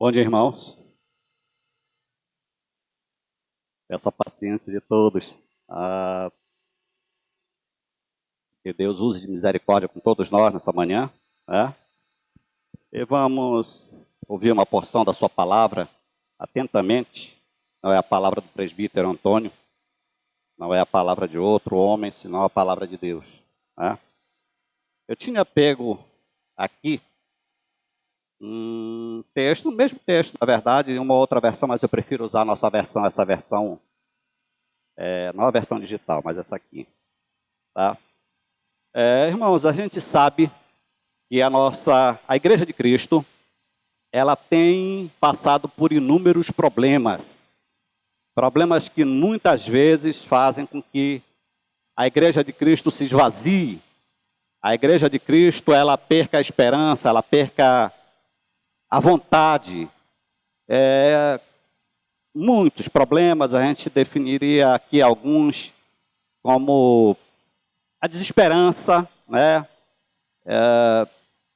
Bom dia, irmãos. Peço a paciência de todos. Que Deus use de misericórdia com todos nós nessa manhã. Né? E vamos ouvir uma porção da sua palavra atentamente. Não é a palavra do presbítero Antônio, não é a palavra de outro homem, senão a palavra de Deus. Né? Eu tinha pego aqui um texto, o mesmo texto, na verdade, em uma outra versão, mas eu prefiro usar a nossa versão, essa versão, não a versão digital, mas essa aqui. Tá? Irmãos, a gente sabe que a Igreja de Cristo, ela tem passado por inúmeros problemas. Problemas que muitas vezes fazem com que a Igreja de Cristo se esvazie. A Igreja de Cristo, ela perca a esperança, ela perca a vontade. Muitos problemas, a gente definiria aqui alguns como a desesperança, né?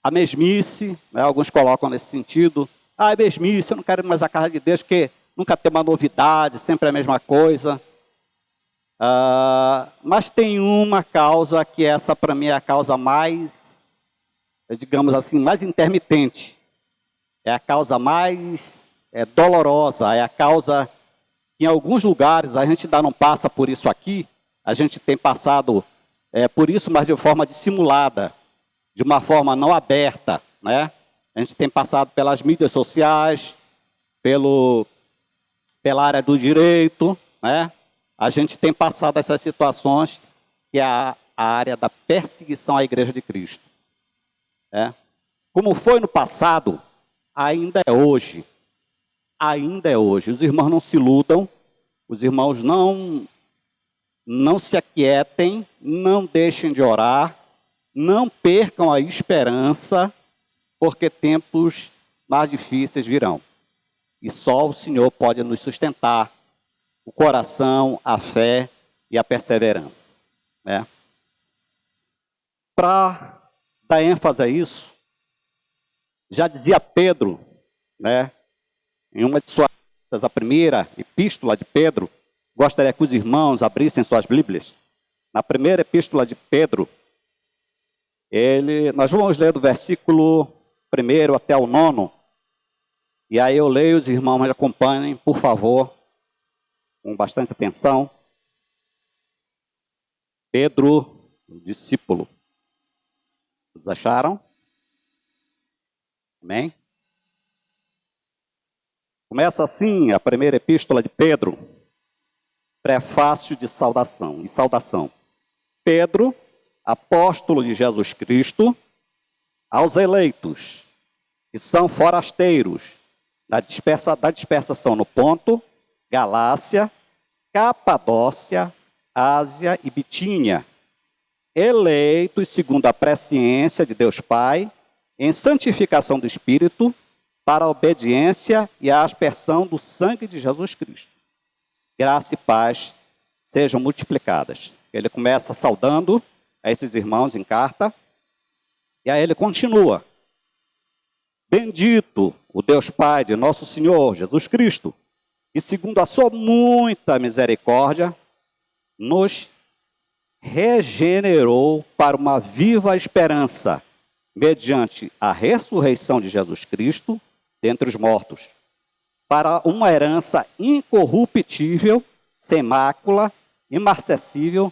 A mesmice, né? Alguns colocam nesse sentido. É mesmice, eu não quero mais a casa de Deus, porque nunca tem uma novidade, sempre é a mesma coisa. Mas tem uma causa que essa para mim é a causa mais, digamos assim, mais intermitente. É a causa mais dolorosa, é a causa que em alguns lugares a gente ainda não passa por isso aqui, a gente tem passado por isso, mas de forma dissimulada, de uma forma não aberta, né? A gente tem passado pelas mídias sociais, pela área do direito, né? A gente tem passado essas situações que é a área da perseguição à Igreja de Cristo. Né? Como foi no passado, ainda é hoje. Ainda é hoje. Os irmãos não se iludam, os irmãos não se aquietem, não deixem de orar, não percam a esperança, porque tempos mais difíceis virão. E só o Senhor pode nos sustentar o coração, a fé e a perseverança. Né? Para dar ênfase a isso, já dizia Pedro, né, em uma de suas, a primeira epístola de Pedro, gostaria que os irmãos abrissem suas Bíblias. Na primeira epístola de Pedro, nós vamos ler do versículo 1 até o 9, e aí eu leio, os irmãos me acompanhem, por favor, com bastante atenção. Pedro, o discípulo. Vocês acharam? Amém? Começa assim a primeira epístola de Pedro, prefácio de saudação e saudação. Pedro, apóstolo de Jesus Cristo, aos eleitos, que são forasteiros da dispersação no Ponto, Galácia, Capadócia, Ásia e Bitínia, eleitos segundo a presciência de Deus Pai, em santificação do Espírito, para a obediência e a aspersão do sangue de Jesus Cristo. Graça e paz sejam multiplicadas. Ele começa saudando a esses irmãos em carta, e aí ele continua. Bendito o Deus Pai de nosso Senhor Jesus Cristo, que segundo a sua muita misericórdia, nos regenerou para uma viva esperança, mediante a ressurreição de Jesus Cristo dentre os mortos, para uma herança incorruptível, sem mácula, imarcessível,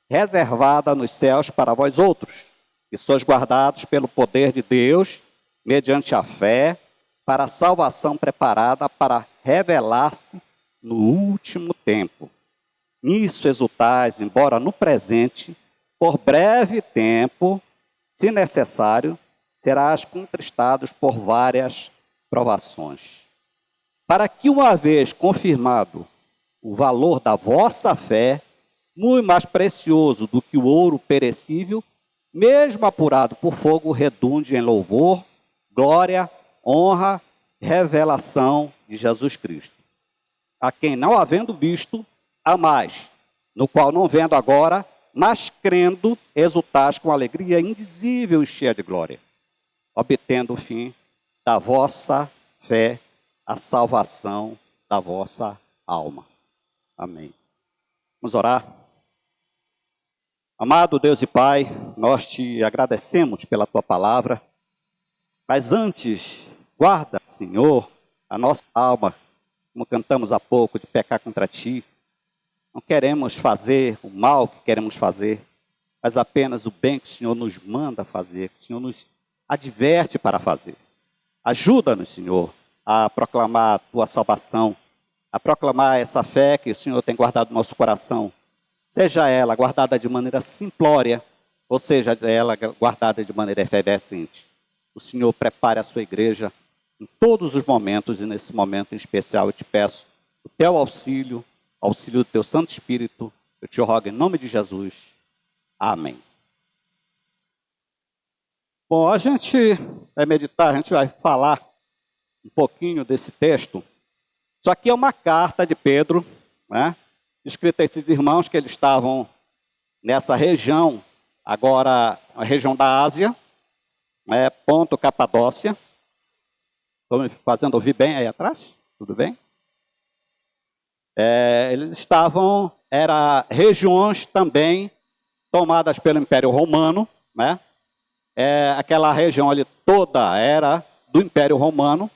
reservada nos céus para vós outros, que sois guardados pelo poder de Deus, mediante a fé, para a salvação preparada para revelar-se no último tempo. Nisso exultais, embora no presente, por breve tempo, se necessário, serás contristados por várias provações. Para que, uma vez confirmado o valor da vossa fé, muito mais precioso do que o ouro perecível, mesmo apurado por fogo, redunde em louvor, glória, honra, revelação de Jesus Cristo. A quem não havendo visto, há mais, no qual não vendo agora, mas crendo, exultais com alegria indizível e cheia de glória, obtendo o fim da vossa fé, a salvação da vossa alma. Amém. Vamos orar. Amado Deus e Pai, nós te agradecemos pela tua palavra, mas antes, guarda, Senhor, a nossa alma, como cantamos há pouco, de pecar contra ti. Não queremos fazer o mal que queremos fazer, mas apenas o bem que o Senhor nos manda fazer, que o Senhor nos adverte para fazer. Ajuda-nos, Senhor, a proclamar a tua salvação, a proclamar essa fé que o Senhor tem guardado no nosso coração, seja ela guardada de maneira simplória, ou seja ela guardada de maneira efervescente. O Senhor prepare a sua igreja em todos os momentos, e nesse momento em especial eu te peço o teu auxílio, auxílio do teu Santo Espírito, eu te rogo em nome de Jesus. Amém. Bom, a gente vai meditar, a gente vai falar um pouquinho desse texto. Isso aqui é uma carta de Pedro, né, escrita a esses irmãos que eles estavam nessa região, agora a região da Ásia, né, Ponto, Capadócia. Estou me fazendo ouvir bem aí atrás? Tudo bem? Eles estavam, eram regiões também tomadas pelo Império Romano, né? Aquela região ali toda era do Império Romano,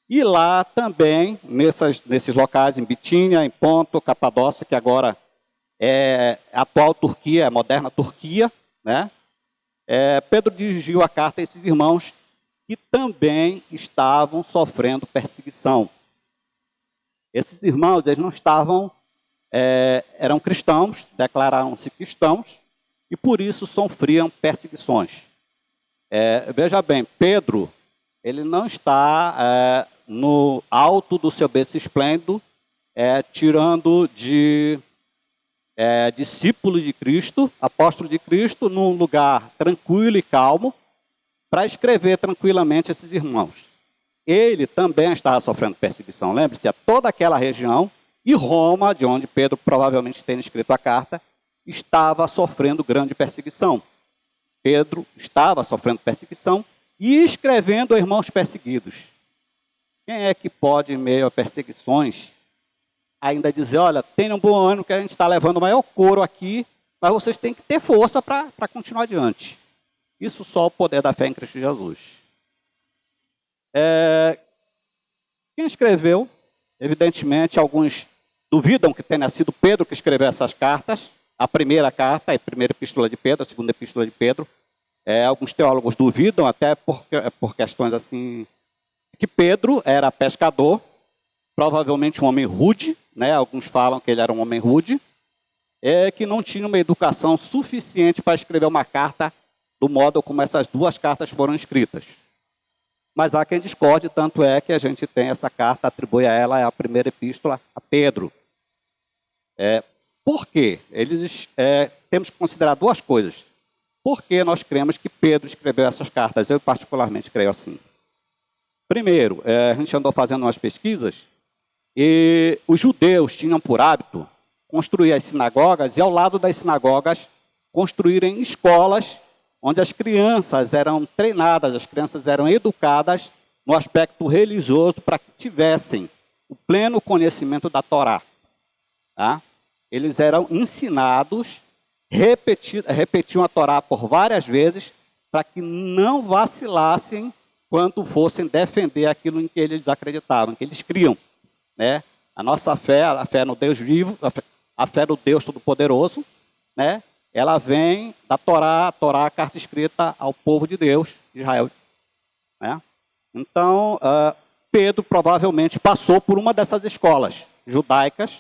e lá também, nesses locais, em Bitínia, em Ponto, Capadócia, que agora é a atual Turquia, a moderna Turquia, né? Pedro dirigiu a carta a esses irmãos que também estavam sofrendo perseguição. Esses irmãos, eles não estavam, eram cristãos, declararam-se cristãos, e por isso sofriam perseguições. Veja bem, Pedro, ele não está no alto do seu berço esplêndido, tirando de discípulo de Cristo, apóstolo de Cristo, num lugar tranquilo e calmo, para escrever tranquilamente esses irmãos. Ele também estava sofrendo perseguição. Lembre-se, toda aquela região, e Roma, de onde Pedro provavelmente tem escrito a carta, estava sofrendo grande perseguição. Pedro estava sofrendo perseguição e escrevendo a irmãos perseguidos. Quem é que pode, em meio a perseguições, ainda dizer, olha, tenham um bom ânimo que a gente está levando o maior couro aqui, mas vocês têm que ter força para continuar adiante. Isso só o poder da fé em Cristo Jesus. Quem escreveu, evidentemente, alguns duvidam que tenha sido Pedro que escreveu essas cartas. A primeira carta, a primeira epístola de Pedro, a segunda epístola de Pedro. Alguns teólogos duvidam, até por questões assim, que Pedro era pescador, provavelmente um homem rude, né? Alguns falam que ele era um homem rude, que não tinha uma educação suficiente para escrever uma carta do modo como essas duas cartas foram escritas. Mas há quem discorde, tanto é que a gente tem essa carta, atribui a ela a primeira epístola a Pedro. Por quê? Temos que considerar duas coisas. Por que nós cremos que Pedro escreveu essas cartas? Eu particularmente creio assim. Primeiro, a gente andou fazendo umas pesquisas, e os judeus tinham por hábito construir as sinagogas, e ao lado das sinagogas construírem escolas onde as crianças eram treinadas, as crianças eram educadas no aspecto religioso para que tivessem o pleno conhecimento da Torá. Tá? Eles eram ensinados, repetiam a Torá por várias vezes, para que não vacilassem quando fossem defender aquilo em que eles acreditavam, que eles criam. Né? A nossa fé, a fé no Deus vivo, a fé no Deus Todo-Poderoso, né? Ela vem da Torá, a Torá, a carta escrita ao povo de Deus, de Israel. Né? Então, Pedro provavelmente passou por uma dessas escolas judaicas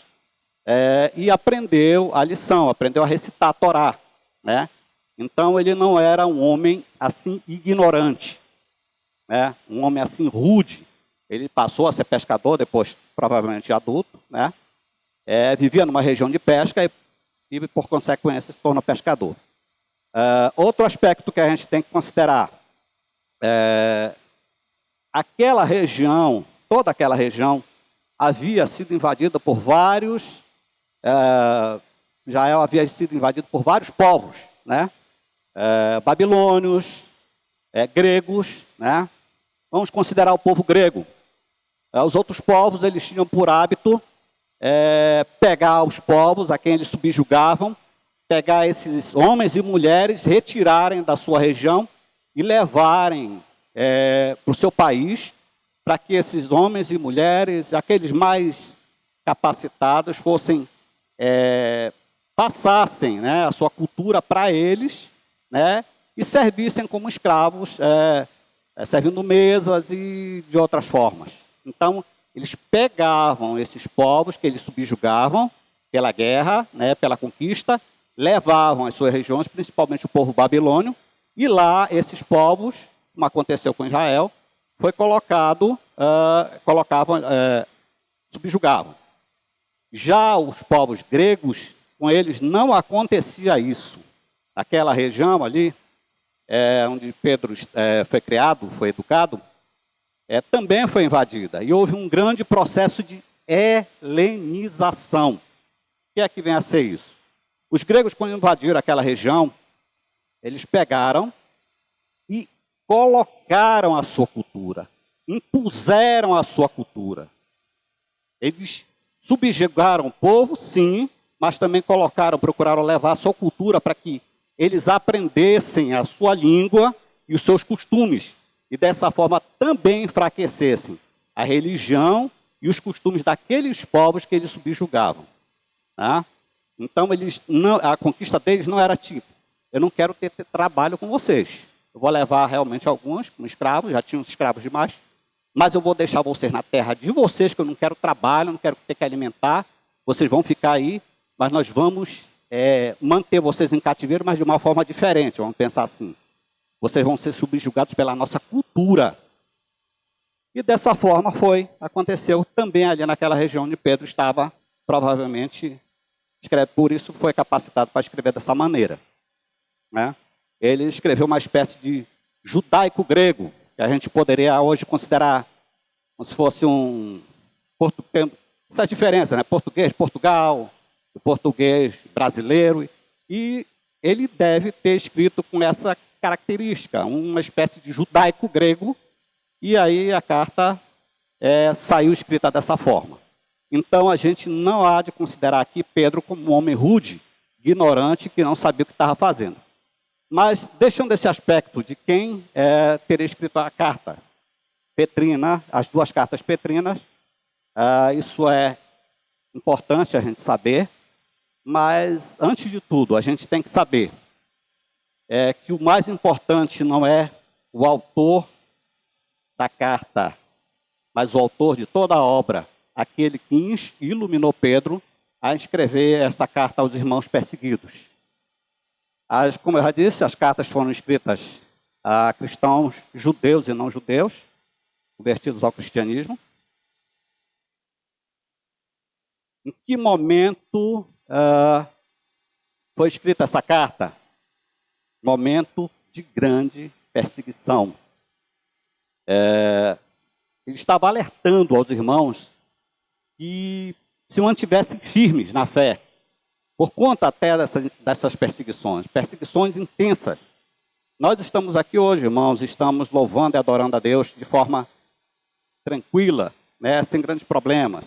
e aprendeu a lição, aprendeu a recitar a Torá. Né? Então, ele não era um homem assim ignorante, né? Um homem assim rude. Ele passou a ser pescador, depois provavelmente adulto, né? Vivia numa região de pesca e por consequência, se torna pescador. Outro aspecto que a gente tem que considerar, aquela região, toda aquela região, havia sido invadida por vários, Israel havia sido invadido por vários povos, né? Babilônios, gregos, né? Vamos considerar o povo grego. Os outros povos, eles tinham por hábito pegar os povos a quem eles subjugavam, pegar esses homens e mulheres, retirarem da sua região e levarem para o seu país, para que esses homens e mulheres, aqueles mais capacitados, passassem, né, a sua cultura para eles, né, e servissem como escravos, servindo mesas e de outras formas. Então, eles pegavam esses povos que eles subjugavam pela guerra, né, pela conquista, levavam às suas regiões, principalmente o povo babilônio, e lá esses povos, como aconteceu com Israel, foi subjugavam. Já os povos gregos, com eles não acontecia isso. Aquela região ali, onde Pedro foi criado, foi educado, também foi invadida. E houve um grande processo de helenização. O que é que vem a ser isso? Os gregos, quando invadiram aquela região, eles pegaram e colocaram a sua cultura, impuseram a sua cultura. Eles subjugaram o povo, sim, mas também procuraram levar a sua cultura para que eles aprendessem a sua língua e os seus costumes, e dessa forma também enfraquecessem a religião e os costumes daqueles povos que eles subjugavam. Tá? Então, a conquista deles não era tipo, eu não quero ter trabalho com vocês. Eu vou levar realmente alguns como escravos, já tinham escravos demais, mas eu vou deixar vocês na terra de vocês, que eu não quero trabalho, não quero ter que alimentar, vocês vão ficar aí, mas nós vamos manter vocês em cativeiro, mas de uma forma diferente, vamos pensar assim. Vocês vão ser subjugados pela nossa cultura. E dessa forma aconteceu também ali naquela região onde Pedro estava, provavelmente, por isso foi capacitado para escrever dessa maneira. Né? Ele escreveu uma espécie de judaico-grego, que a gente poderia hoje considerar como se fosse essa diferença, né? Português de Portugal, o português brasileiro, e ele deve ter escrito com essa característica, uma espécie de judaico-grego, e aí a carta saiu escrita dessa forma. Então a gente não há de considerar aqui Pedro como um homem rude, ignorante, que não sabia o que estava fazendo. Mas deixando esse aspecto de quem teria escrito a carta petrina, as duas cartas petrinas, isso é importante a gente saber, mas antes de tudo a gente tem que saber que o mais importante não é o autor da carta, mas o autor de toda a obra, aquele que iluminou Pedro a escrever essa carta aos irmãos perseguidos. Como eu já disse, as cartas foram escritas a cristãos judeus e não judeus, convertidos ao cristianismo. Em que momento foi escrita essa carta? Momento de grande perseguição. Ele estava alertando aos irmãos que se mantivessem firmes na fé, por conta até dessas perseguições intensas. Nós estamos aqui hoje, irmãos, estamos louvando e adorando a Deus de forma tranquila, né, sem grandes problemas.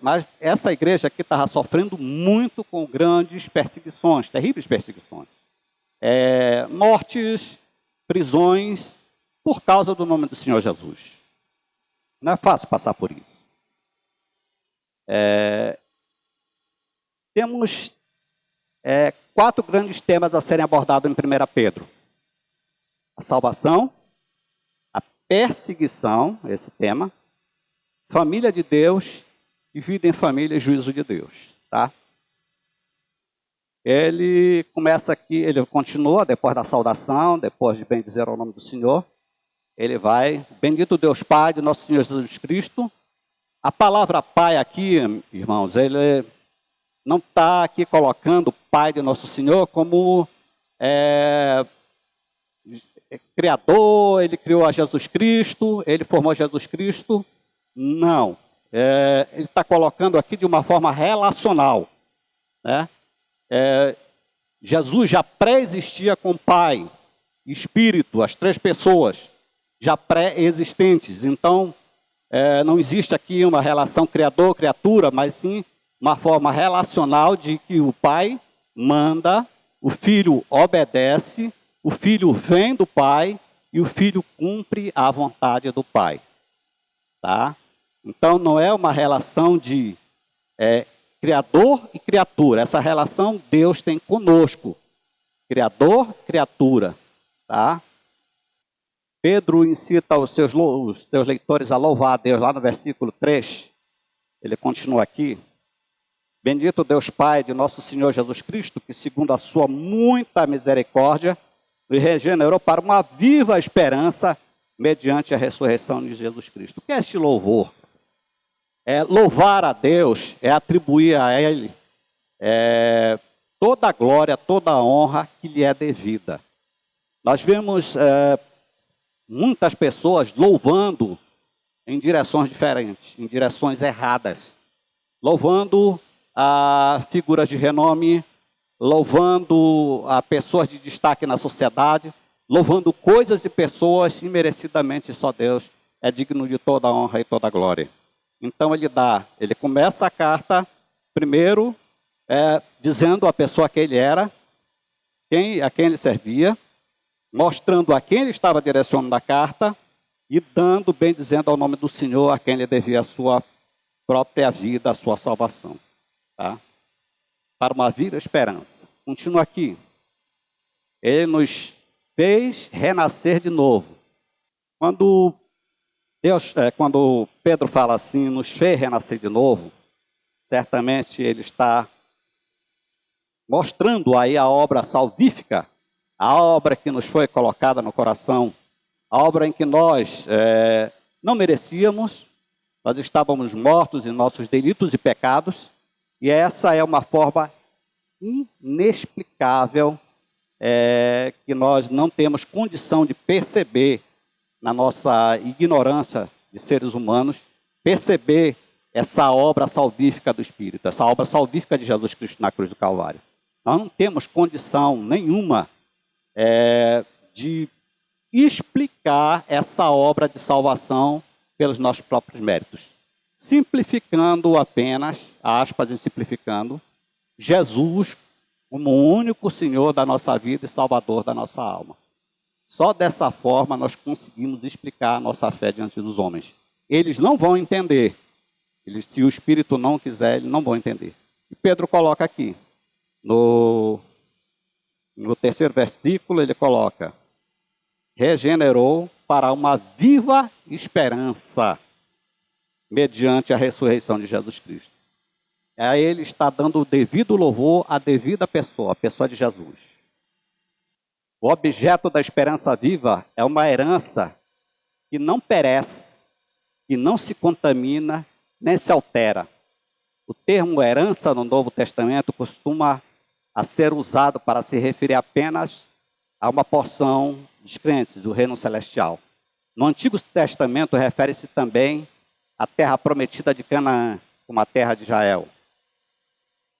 Mas essa igreja aqui estava sofrendo muito com grandes perseguições, terríveis perseguições. Mortes, prisões, por causa do nome do Senhor Jesus. Não é fácil passar por isso. Temos 4 grandes temas a serem abordados em 1 Pedro. A salvação, a perseguição, esse tema, família de Deus e vida em família e juízo de Deus. Tá? Ele começa aqui, ele continua, depois da saudação, depois de bendizer ao nome do Senhor, ele vai, bendito Deus Pai de nosso Senhor Jesus Cristo. A palavra Pai aqui, irmãos, ele não está aqui colocando o Pai de nosso Senhor como criador, ele criou a Jesus Cristo, ele formou Jesus Cristo. Não. Ele está colocando aqui de uma forma relacional. Né? Jesus já pré-existia com Pai, Espírito, as 3 pessoas já pré-existentes. Então, não existe aqui uma relação criador-criatura, mas sim uma forma relacional de que o pai manda, o filho obedece, o filho vem do pai e o filho cumpre a vontade do pai. Tá? Então não é uma relação de criador e criatura. Essa relação Deus tem conosco. Criador, criatura. Tá? Pedro incita os seus leitores a louvar a Deus, lá no versículo 3. Ele continua aqui. Bendito Deus Pai de nosso Senhor Jesus Cristo, que segundo a sua muita misericórdia, nos regenerou para uma viva esperança mediante a ressurreição de Jesus Cristo. O que é este louvor? Louvar a Deus é atribuir a Ele toda a glória, toda a honra que lhe é devida. Nós vemos muitas pessoas louvando em direções diferentes, em direções erradas. Louvando a figuras de renome, louvando a pessoas de destaque na sociedade, louvando coisas e pessoas imerecidamente. Só Deus é digno de toda a honra e toda a glória. Então ele começa a carta primeiro dizendo a pessoa que ele era, a quem ele servia, mostrando a quem ele estava direcionando a carta e dando, bem dizendo ao nome do Senhor, a quem ele devia a sua própria vida, a sua salvação. Tá? Para uma viva esperança. Continua aqui. Ele nos fez renascer de novo. Quando Pedro fala assim, nos fez renascer de novo, certamente ele está mostrando aí a obra salvífica, a obra que nos foi colocada no coração, a obra em que nós não merecíamos, nós estávamos mortos em nossos delitos e pecados, e essa é uma forma inexplicável que nós não temos condição de perceber na nossa ignorância de seres humanos, perceber essa obra salvífica do Espírito, essa obra salvífica de Jesus Cristo na cruz do Calvário. Nós não temos condição nenhuma de explicar essa obra de salvação pelos nossos próprios méritos. Simplificando apenas, aspas, e simplificando, Jesus como o único Senhor da nossa vida e Salvador da nossa alma. Só dessa forma nós conseguimos explicar a nossa fé diante dos homens. Eles não vão entender. Se o Espírito não quiser, eles não vão entender. E Pedro coloca aqui, no terceiro versículo, ele coloca: regenerou para uma viva esperança, mediante a ressurreição de Jesus Cristo. Aí ele está dando o devido louvor à devida pessoa, a pessoa de Jesus. O objeto da esperança viva é uma herança que não perece, que não se contamina, nem se altera. O termo herança no Novo Testamento costuma a ser usado para se referir apenas a uma porção dos crentes do reino celestial. No Antigo Testamento refere-se também à terra prometida de Canaã, como a terra de Israel.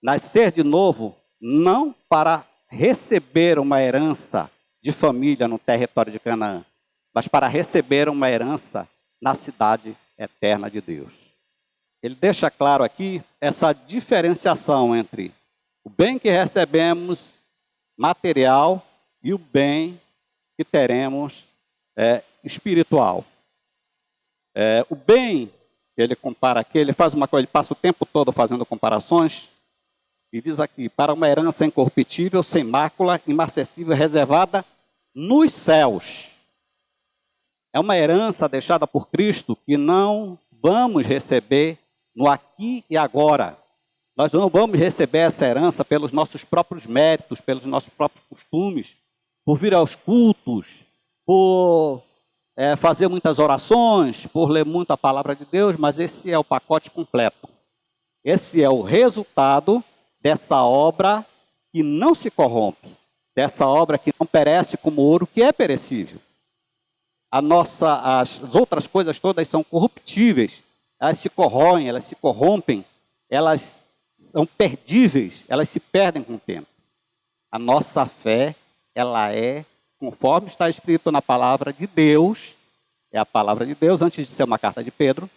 Nascer de novo não para receber uma herança de família no território de Canaã, mas para receber uma herança na cidade eterna de Deus. Ele deixa claro aqui essa diferenciação entre o bem que recebemos material e o bem que teremos espiritual. O bem que ele compara aqui, ele faz uma coisa, ele passa o tempo todo fazendo comparações, e diz aqui: para uma herança incorruptível, sem mácula, imarcessível, reservada nos céus. É uma herança deixada por Cristo que não vamos receber no aqui e agora. Nós não vamos receber essa herança pelos nossos próprios méritos, pelos nossos próprios costumes, por vir aos cultos, por fazer muitas orações, por ler muito a palavra de Deus, mas esse é o pacote completo. Esse é o resultado dessa obra que não se corrompe, dessa obra que não perece como ouro, que é perecível. As outras coisas todas são corruptíveis, elas se corroem, elas se corrompem, elas são perdíveis, elas se perdem com o tempo. A nossa fé, ela é, conforme está escrito na palavra de Deus, é a palavra de Deus, antes de ser uma carta de Pedro,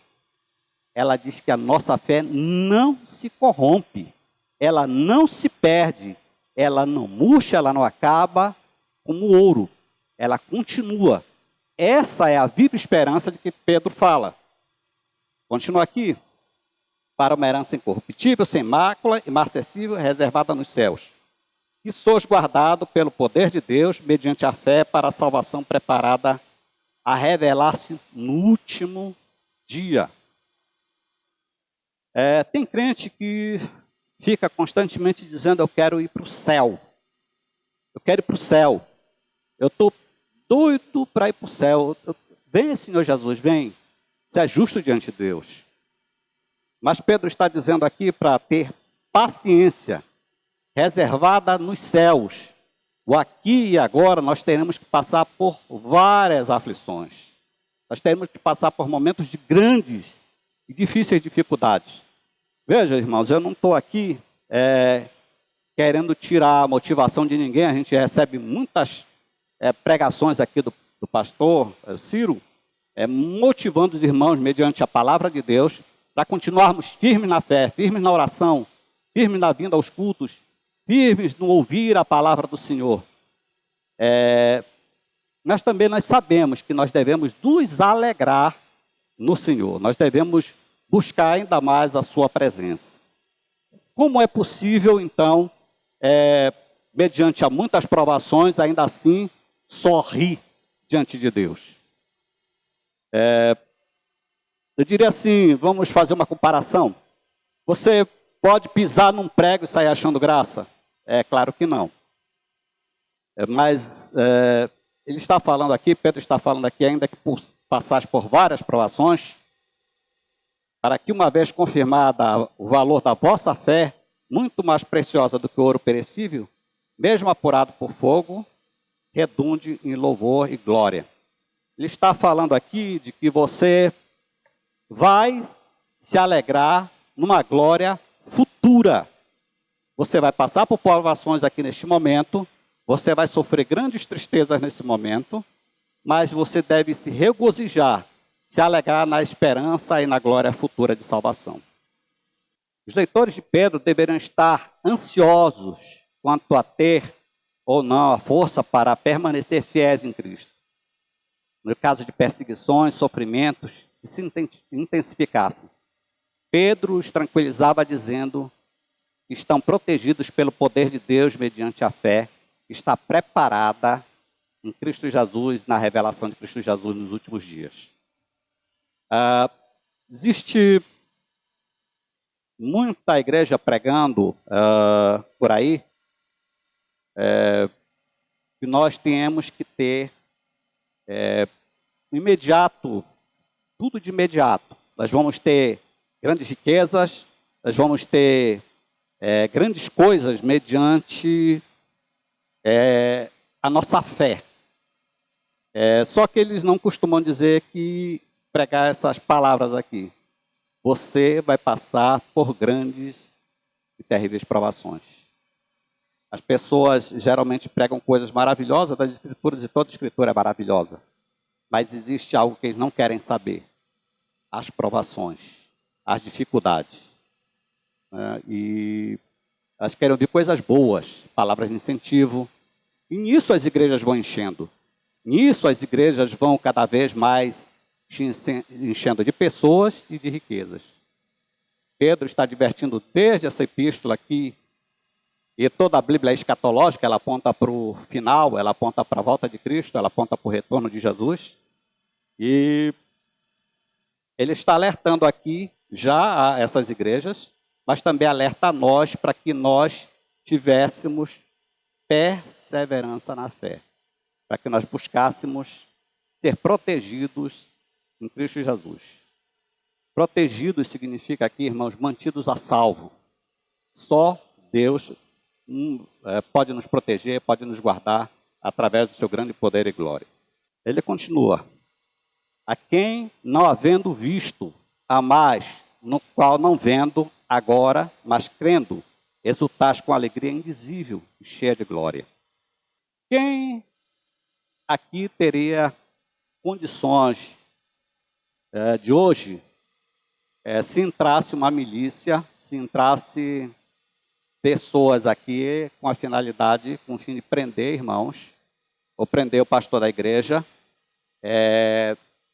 ela diz que a nossa fé não se corrompe, ela não se perde, ela não murcha, ela não acaba como o ouro, ela continua. Essa é a viva esperança de que Pedro fala. Continua aqui. Para uma herança incorruptível, sem mácula, imarcessível, reservada nos céus. E sois guardado pelo poder de Deus, mediante a fé, para a salvação preparada a revelar-se no último dia. Tem crente que fica constantemente dizendo: eu quero ir para o céu. Eu quero ir para o céu. Eu estou doido para ir para o céu. Vem, Senhor Jesus, vem. Você é justo diante de Deus. Mas Pedro está dizendo aqui para ter paciência, reservada nos céus. O aqui e agora nós teremos que passar por várias aflições. Nós teremos que passar por momentos de grandes e difíceis dificuldades. Veja, irmãos, eu não estou aqui querendo tirar a motivação de ninguém. A gente recebe muitas pregações aqui do pastor Ciro, motivando os irmãos mediante a palavra de Deus, para continuarmos firmes na fé, firmes na oração, firmes na vinda aos cultos, firmes no ouvir a palavra do Senhor. Mas também nós sabemos que nós devemos nos alegrar no Senhor. Nós devemos buscar ainda mais a sua presença. Como é possível, então, mediante a muitas provações, ainda assim, sorrir diante de Deus? Eu diria assim, vamos fazer uma comparação. Você pode pisar num prego e sair achando graça? Claro que não. Mas ele está falando aqui, Pedro está falando aqui, ainda que passares por várias provações, para que uma vez confirmada o valor da vossa fé, muito mais preciosa do que o ouro perecível, mesmo apurado por fogo, redunde em louvor e glória. Ele está falando aqui de que você vai se alegrar numa glória futura. Você vai passar por provações aqui neste momento, você vai sofrer grandes tristezas nesse momento, mas você deve se regozijar, se alegrar na esperança e na glória futura de salvação. Os leitores de Pedro deveriam estar ansiosos quanto a ter ou não a força para permanecer fiéis em Cristo. No caso de perseguições, sofrimentos que se intensificassem. Pedro os tranquilizava dizendo que estão protegidos pelo poder de Deus mediante a fé, que está preparada em Cristo Jesus, na revelação de Cristo Jesus nos últimos dias. Existe muita igreja pregando por aí que nós temos que ter imediato, tudo de imediato. Nós vamos ter grandes riquezas, nós vamos ter grandes coisas mediante a nossa fé. Só que eles não costumam dizer que pregar essas palavras aqui. Você vai passar por grandes e terríveis provações. As pessoas geralmente pregam coisas maravilhosas das Escrituras, e toda Escritura é maravilhosa. Mas existe algo que eles não querem saber. As provações, as dificuldades. E elas querem ouvir coisas boas, palavras de incentivo. E nisso as igrejas vão enchendo. Nisso as igrejas vão cada vez mais enchendo de pessoas e de riquezas. Pedro está advertindo desde essa epístola aqui, e toda a Bíblia é escatológica, ela aponta para o final, ela aponta para a volta de Cristo, ela aponta para o retorno de Jesus. E ele está alertando aqui já a essas igrejas, mas também alerta a nós para que nós tivéssemos perseverança na fé, para que nós buscássemos ser protegidos em Cristo Jesus. Protegidos significa aqui, irmãos, mantidos a salvo. Só Deus pode nos proteger, pode nos guardar através do seu grande poder e glória. Ele continua: a quem, não havendo visto, amais, no qual não vendo agora, mas crendo, exultais com alegria indizível e cheia de glória. Quem aqui teria condições de hoje se entrasse uma milícia, se entrasse pessoas aqui com a finalidade, com o fim de prender irmãos, ou prender o pastor da igreja,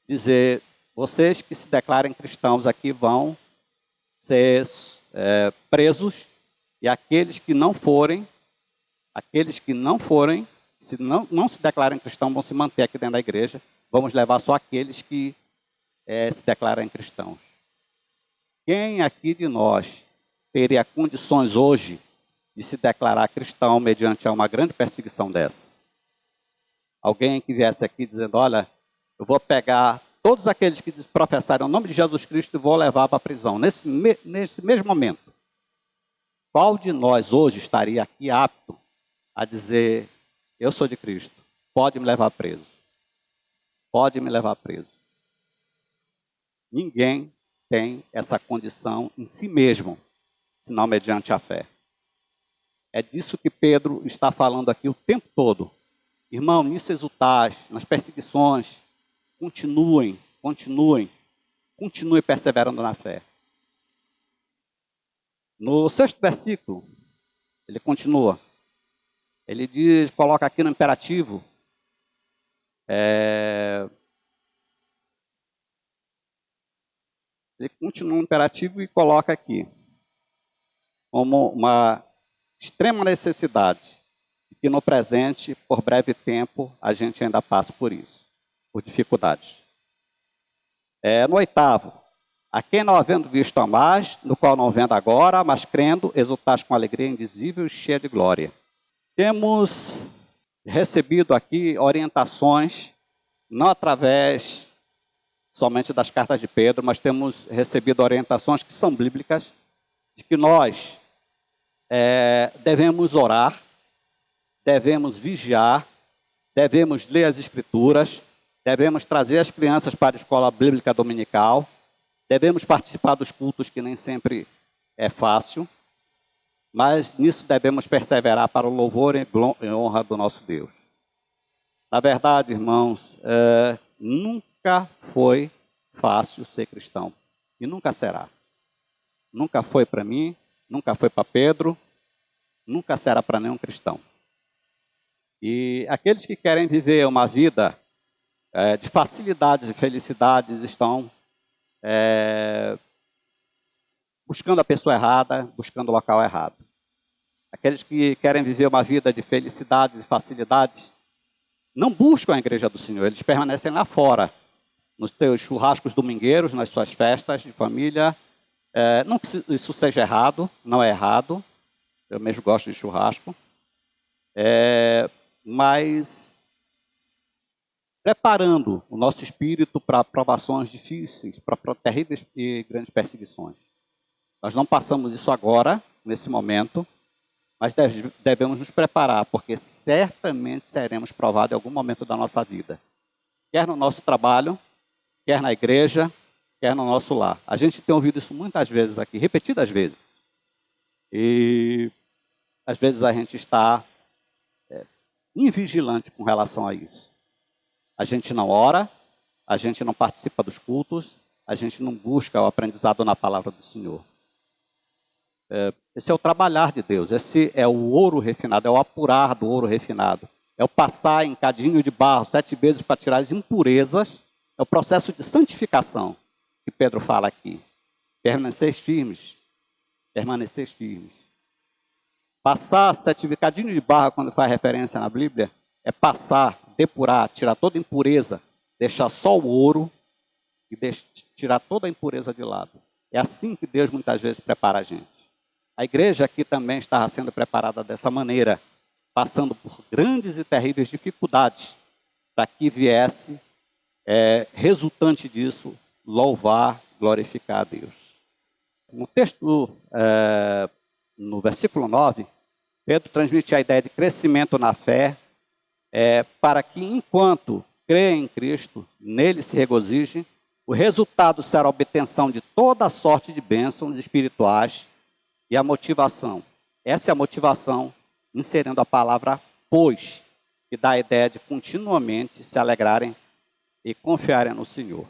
dizer, vocês que se declarem cristãos aqui vão ser presos, e aqueles que não forem, se não se declarem cristãos, vão se manter aqui dentro da igreja, vamos levar só aqueles que se declarem cristãos. Quem aqui de nós teria condições hoje de se declarar cristão mediante uma grande perseguição dessa? Alguém que viesse aqui dizendo, olha, eu vou pegar todos aqueles que professarem o nome de Jesus Cristo e vou levar para a prisão. Nesse mesmo momento, qual de nós hoje estaria aqui apto a dizer, eu sou de Cristo, pode me levar preso? Pode me levar preso. Ninguém tem essa condição em si mesmo, senão mediante a fé. É disso que Pedro está falando aqui o tempo todo. Irmão, nisso exultais, nas perseguições, continuem perseverando na fé. No 6º versículo, ele continua. Ele diz, coloca aqui no imperativo, ele continua no imperativo e coloca aqui, como uma extrema necessidade, que no presente, por breve tempo, a gente ainda passa por isso, por dificuldades. No 8º, a quem não havendo visto a mais, no qual não vendo agora, mas crendo, exultais com alegria indizível e cheia de glória. Temos recebido aqui orientações, não através somente das cartas de Pedro, mas temos recebido orientações que são bíblicas, de que nós devemos orar, devemos vigiar, devemos ler as Escrituras, devemos trazer as crianças para a escola bíblica dominical, devemos participar dos cultos, que nem sempre é fácil, mas nisso devemos perseverar para o louvor e honra do nosso Deus. Na verdade, irmãos, nunca foi fácil ser cristão, e nunca será. Nunca foi para mim, nunca foi para Pedro, nunca será para nenhum cristão. E aqueles que querem viver uma vida de facilidades e felicidades estão buscando a pessoa errada, buscando o local errado. Aqueles que querem viver uma vida de felicidades e facilidades não buscam a igreja do Senhor, eles permanecem lá fora, nos seus churrascos domingueiros, nas suas festas de família. Não que isso seja errado, não é errado, eu mesmo gosto de churrasco, mas preparando o nosso espírito para provações difíceis, para terríveis e grandes perseguições. Nós não passamos isso agora, nesse momento, mas devemos nos preparar, porque certamente seremos provados em algum momento da nossa vida. Quer no nosso trabalho, quer na igreja, quer no nosso lar. A gente tem ouvido isso muitas vezes aqui, repetidas vezes. E às vezes a gente está invigilante com relação a isso. A gente não ora, a gente não participa dos cultos, a gente não busca o aprendizado na palavra do Senhor. Esse é o trabalhar de Deus, esse é o ouro refinado, é o apurar do ouro refinado. É o passar em cadinho de barro 7 vezes para tirar as impurezas. É o processo de santificação que Pedro fala aqui. Permaneceis firmes. Permaneceis firmes. Passar 7 cadinho de barro, quando faz referência na Bíblia, é passar, depurar, tirar toda a impureza, deixar só o ouro e tirar toda a impureza de lado. É assim que Deus muitas vezes prepara a gente. A igreja aqui também estava sendo preparada dessa maneira, passando por grandes e terríveis dificuldades, para que viesse, resultante disso, louvar, glorificar a Deus. No texto, no versículo 9, Pedro transmite a ideia de crescimento na fé, para que, enquanto creem em Cristo, nele se regozijem, o resultado será a obtenção de toda a sorte de bênçãos espirituais e a motivação. Essa é a motivação, inserindo a palavra pois, que dá a ideia de continuamente se alegrarem e confiarem no Senhor.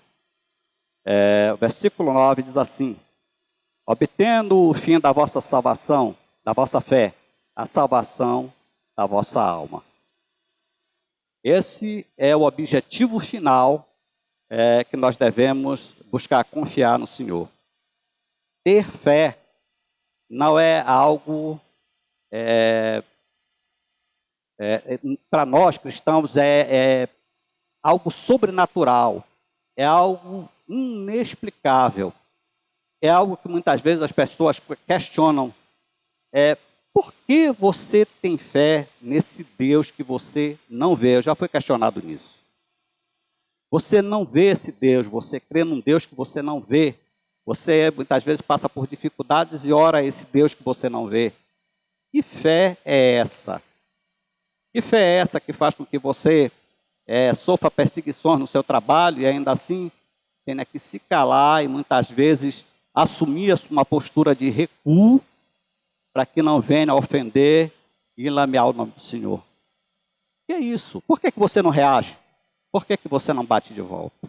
O versículo 9 diz assim: obtendo o fim da vossa salvação, da vossa fé, a salvação da vossa alma. Esse é o objetivo final que nós devemos buscar confiar no Senhor. Ter fé não é algo, para nós cristãos, é algo sobrenatural, é algo inexplicável, é algo que muitas vezes as pessoas questionam. Por que você tem fé nesse Deus que você não vê? Eu já fui questionado nisso. Você não vê esse Deus, você crê num Deus que você não vê. Você muitas vezes passa por dificuldades e ora a esse Deus que você não vê. Que fé é essa? Que fé é essa que faz com que você sofra perseguições no seu trabalho e ainda assim tenha que se calar e muitas vezes assumir uma postura de recuo para que não venha a ofender e lamear o nome do Senhor? Que é isso? Por que você não reage? Por que você não bate de volta?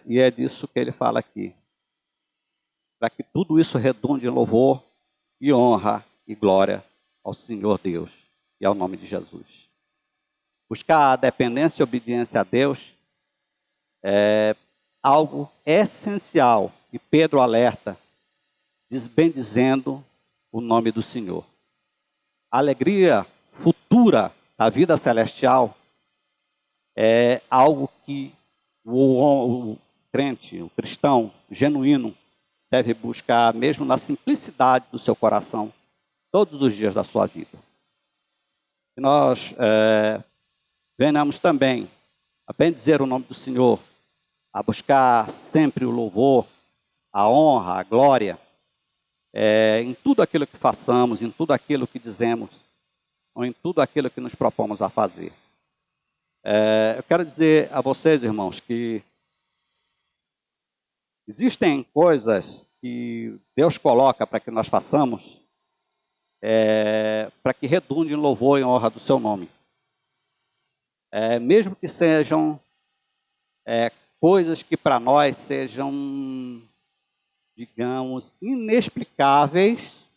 E é disso que ele fala aqui. Para que tudo isso redunde em louvor e honra e glória ao Senhor Deus e ao nome de Jesus. Buscar a dependência e obediência a Deus é algo essencial. E Pedro alerta, bendizendo o nome do Senhor. A alegria futura da vida celestial é algo que o crente, o cristão genuíno, deve buscar mesmo na simplicidade do seu coração, todos os dias da sua vida. E nós venhamos também a bendizer o nome do Senhor, a buscar sempre o louvor, a honra, a glória, em tudo aquilo que façamos, em tudo aquilo que dizemos, ou em tudo aquilo que nos propomos a fazer. Eu quero dizer a vocês, irmãos, que existem coisas que Deus coloca para que nós façamos, para que redunde em louvor e honra do seu nome. Mesmo que sejam coisas que para nós sejam, digamos, inexplicáveis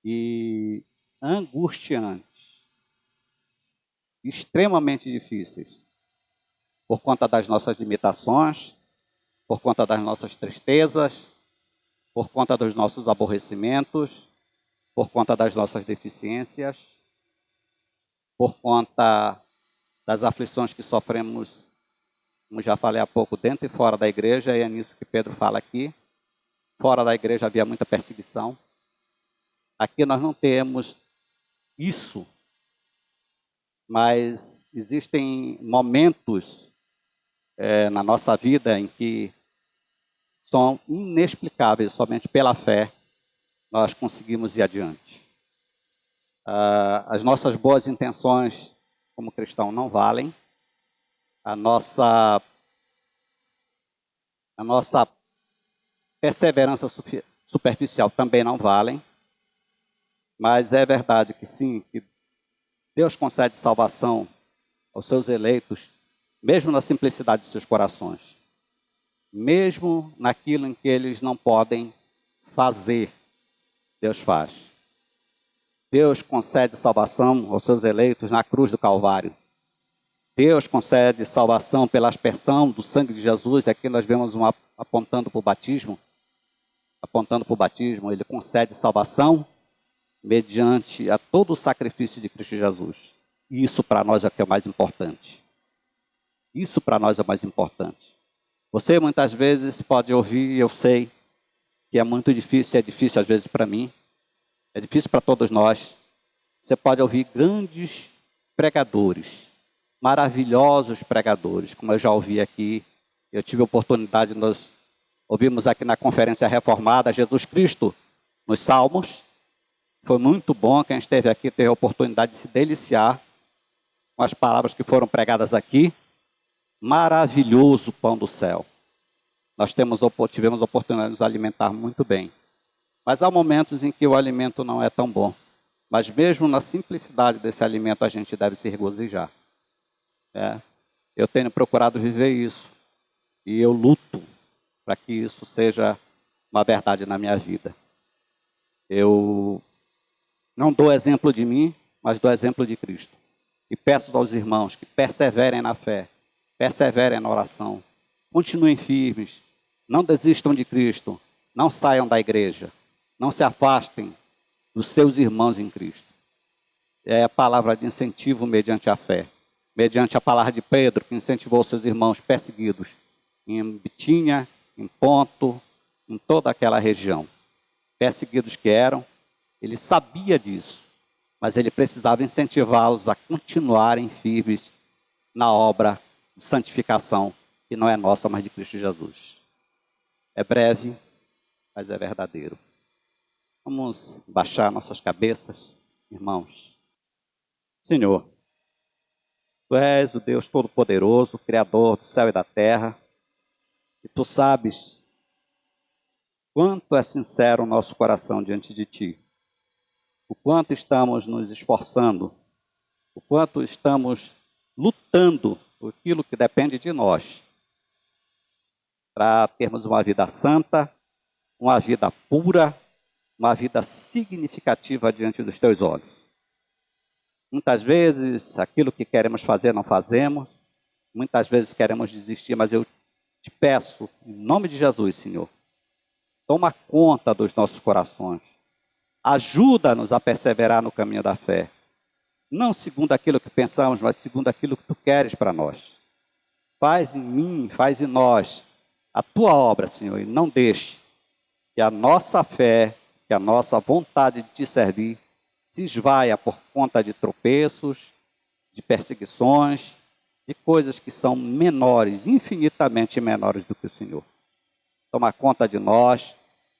e angustiantes, extremamente difíceis, por conta das nossas limitações, por conta das nossas tristezas, por conta dos nossos aborrecimentos, por conta das nossas deficiências, por conta das aflições que sofremos, como já falei há pouco, dentro e fora da igreja, e é nisso que Pedro fala aqui. Fora da igreja havia muita perseguição. Aqui nós não temos isso, mas existem momentos na nossa vida em que são inexplicáveis, somente pela fé nós conseguimos ir adiante. As nossas boas intenções como cristão não valem, a nossa perseverança superficial também não valem, mas é verdade que sim, que Deus concede salvação aos seus eleitos, mesmo na simplicidade de seus corações, mesmo naquilo em que eles não podem fazer, Deus faz. Deus concede salvação aos seus eleitos na cruz do Calvário. Deus concede salvação pela aspersão do sangue de Jesus. Aqui nós vemos apontando para o batismo. Ele concede salvação mediante a todo o sacrifício de Cristo Jesus. E isso para nós é o que é mais importante. Isso para nós é o mais importante. Você muitas vezes pode ouvir, eu sei que é muito difícil, é difícil às vezes para mim, é difícil para todos nós. Você pode ouvir grandes pregadores, maravilhosos pregadores, como eu já ouvi aqui. Eu tive a oportunidade, nós ouvimos aqui na Conferência Reformada, Jesus Cristo nos Salmos. Foi muito bom, quem esteve aqui teve a oportunidade de se deliciar com as palavras que foram pregadas aqui. Maravilhoso pão do céu. Nós tivemos a oportunidade de nos alimentar muito bem. Mas há momentos em que o alimento não é tão bom. Mas mesmo na simplicidade desse alimento, a gente deve se regozijar. Eu tenho procurado viver isso. E eu luto para que isso seja uma verdade na minha vida. Eu não dou exemplo de mim, mas dou exemplo de Cristo. E peço aos irmãos que perseverem na fé, perseverem na oração, continuem firmes, não desistam de Cristo, não saiam da igreja, não se afastem dos seus irmãos em Cristo. É a palavra de incentivo mediante a fé, mediante a palavra de Pedro, que incentivou seus irmãos perseguidos em Bitínia, em Ponto, em toda aquela região. Perseguidos que eram, ele sabia disso, mas ele precisava incentivá-los a continuarem firmes na obra de santificação, que não é nossa, mas de Cristo Jesus. É breve, mas é verdadeiro. Vamos baixar nossas cabeças, irmãos. Senhor, Tu és o Deus Todo-Poderoso, Criador do céu e da terra, e Tu sabes quanto é sincero o nosso coração diante de Ti, o quanto estamos nos esforçando, o quanto estamos lutando por aquilo que depende de nós, para termos uma vida santa, uma vida pura, uma vida significativa diante dos Teus olhos. Muitas vezes, aquilo que queremos fazer, não fazemos. Muitas vezes queremos desistir, mas eu te peço, em nome de Jesus, Senhor, toma conta dos nossos corações. Ajuda-nos a perseverar no caminho da fé. Não segundo aquilo que pensamos, mas segundo aquilo que Tu queres para nós. Faz em mim, faz em nós a Tua obra, Senhor, e não deixe que a nossa fé, que a nossa vontade de Te servir se esvaia por conta de tropeços, de perseguições, de coisas que são menores, infinitamente menores do que o Senhor. Toma conta de nós,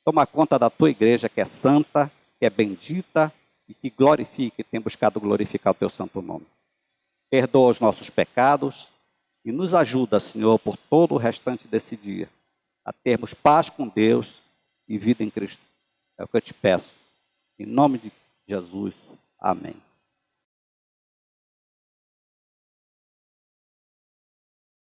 toma conta da Tua igreja que é santa, que é bendita e que glorifica e tem buscado glorificar o Teu santo nome. Perdoa os nossos pecados e nos ajuda, Senhor, por todo o restante desse dia, a termos paz com Deus e vida em Cristo. É o que eu te peço. Em nome de Jesus. Amém.